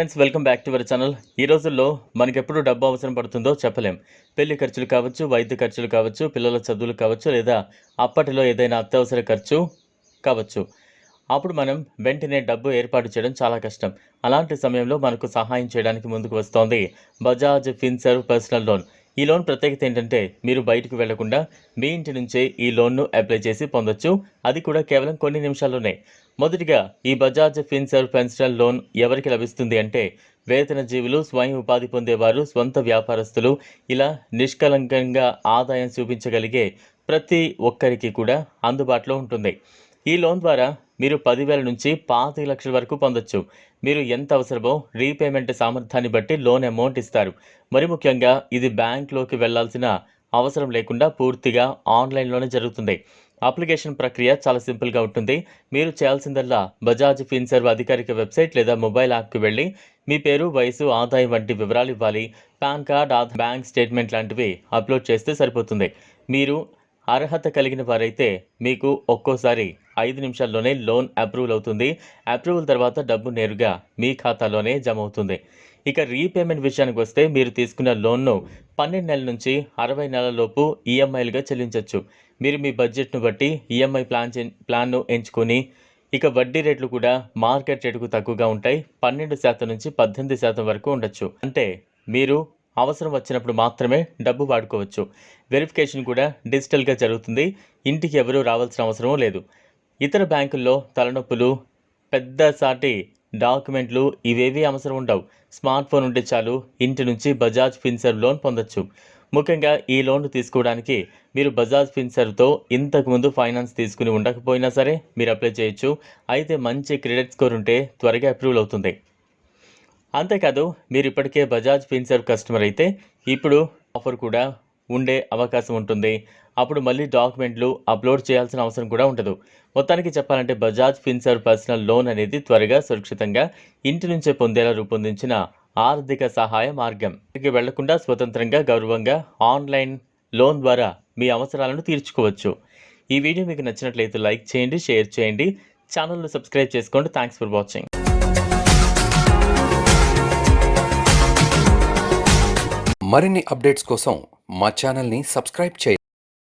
Friends, welcome back to our channel. ఈ రోజుల్లో మనకెప్పుడు డబ్బు అవసరం పడుతుందో చెప్పలేం. పెళ్లి ఖర్చులు కావచ్చు, వైద్య ఖర్చులు కావచ్చు, పిల్లల చదువులు కావచ్చు, లేదా అప్పటిలో ఏదైనా అత్యవసర ఖర్చు కావచ్చు. అప్పుడు మనం వెంటనే డబ్బు ఏర్పాటు చేయడం చాలా కష్టం. అలాంటి సమయంలో మనకు సహాయం చేయడానికి ముందుకు వస్తోంది బజాజ్ ఫిన్సర్వ్ పర్సనల్ లోన్. ఈ లోన్ ప్రత్యేకత ఏంటంటే మీరు బయటకు వెళ్లకుండా మీ ఇంటి నుంచే ఈ లోన్ను అప్లై చేసి పొందొచ్చు. అది కూడా కేవలం కొన్ని నిమిషాల్లోనే. మొదటిగా ఈ బజాజ్ ఫిన్సర్వ్ పర్సనల్ లోన్ ఎవరికి లభిస్తుంది అంటే వేతన జీవులు, స్వయం ఉపాధి పొందేవారు, స్వంత వ్యాపారస్తులు, ఇలా నిష్కలంకంగా ఆదాయం చూపించగలిగే ప్రతి ఒక్కరికి కూడా అందుబాటులో ఉంటుంది. ఈ లోన్ ద్వారా మీరు 10,000 నుంచి 25 లక్షల వరకు పొందొచ్చు. మీరు ఎంత అవసరమో రీపేమెంట్ సామర్థ్యాన్ని బట్టి లోన్ అమౌంట్ ఇస్తారు. మరి ముఖ్యంగా ఇది బ్యాంక్లోకి వెళ్లాల్సిన అవసరం లేకుండా పూర్తిగా ఆన్లైన్లోనే జరుగుతుంది. అప్లికేషన్ ప్రక్రియ చాలా సింపుల్గా ఉంటుంది. మీరు చేయాల్సిందల్లా బజాజ్ ఫిన్సర్వ్ అధికారిక వెబ్సైట్ లేదా మొబైల్ యాప్కి వెళ్ళి మీ పేరు, వయసు, ఆదాయం వంటి వివరాలు ఇవ్వాలి. Pan card, Aadhaar, bank statement లాంటివి అప్లోడ్ చేస్తే సరిపోతుంది. మీరు అర్హత కలిగిన వారైతే మీకు ఒక్కోసారి 5 నిమిషాల్లోనే లోన్ అప్రూవల్ అవుతుంది. అప్రూవల్ తర్వాత డబ్బు నేరుగా మీ ఖాతాలోనే జమ అవుతుంది. ఇక రీపేమెంట్ విషయానికి వస్తే మీరు తీసుకున్న లోన్ను 12 నెలల నుంచి 60 నెలల లోపు ఈఎంఐలుగా చెల్లించవచ్చు. మీరు మీ బడ్జెట్ను బట్టి ఈఎంఐ ప్లాన్ను ఎంచుకొని ఇక వడ్డీ రేట్లు కూడా మార్కెట్ రేటుకు తక్కువగా ఉంటాయి. 12% నుంచి 18% వరకు ఉండొచ్చు. అంటే మీరు అవసరం వచ్చినప్పుడు మాత్రమే డబ్బు వాడుకోవచ్చు. వెరిఫికేషన్ కూడా డిజిటల్గా జరుగుతుంది. ఇంటికి ఎవరూ రావాల్సిన అవసరం లేదు. ఇతర బ్యాంకుల్లో తలనొప్పులు, పెద్ద సాటి డాక్యుమెంట్లు ఇవేవీ అవసరం ఉండవు. స్మార్ట్ ఫోన్ ఉంటే చాలు ఇంటి నుంచి బజాజ్ ఫిన్సర్వ్ లోన్ పొందొచ్చు. ముఖ్యంగా ఈ లోన్లు తీసుకోవడానికి మీరు బజాజ్ ఫిన్సర్వ్తో ఇంతకుముందు ఫైనాన్స్ తీసుకుని ఉండకపోయినా సరే మీరు అప్లై చేయొచ్చు. అయితే మంచి క్రెడిట్ స్కోర్ ఉంటే త్వరగా అప్రూవల్ అవుతుంది. అంతేకాదు మీరు ఇప్పటికే బజాజ్ ఫిన్సర్వ్ కస్టమర్ అయితే ఇప్పుడు ఆఫర్ కూడా ఉండే అవకాశం ఉంటుంది. అప్పుడు మళ్ళీ డాక్యుమెంట్లు అప్లోడ్ చేయాల్సిన అవసరం కూడా ఉండదు. మొత్తానికి చెప్పాలంటే బజాజ్ ఫిన్సర్వ్ పర్సనల్ లోన్ అనేది త్వరగా, సురక్షితంగా ఇంటి నుంచే పొందేలా రూపొందించిన ఆర్థిక సహాయ మార్గం. ఇంటికి వెళ్లకుండా స్వతంత్రంగా, గౌరవంగా ఆన్లైన్ లోన్ ద్వారా మీ అవసరాలను తీర్చుకోవచ్చు. ఈ వీడియో మీకు నచ్చినట్లయితే లైక్ చేయండి, షేర్ చేయండి, ఛానల్ను సబ్స్క్రైబ్ చేసుకోండి. Thanks for watching. మరిన్ని అప్డేట్స్ కోసం మా ఛానల్ని సబ్స్క్రైబ్ చేయండి.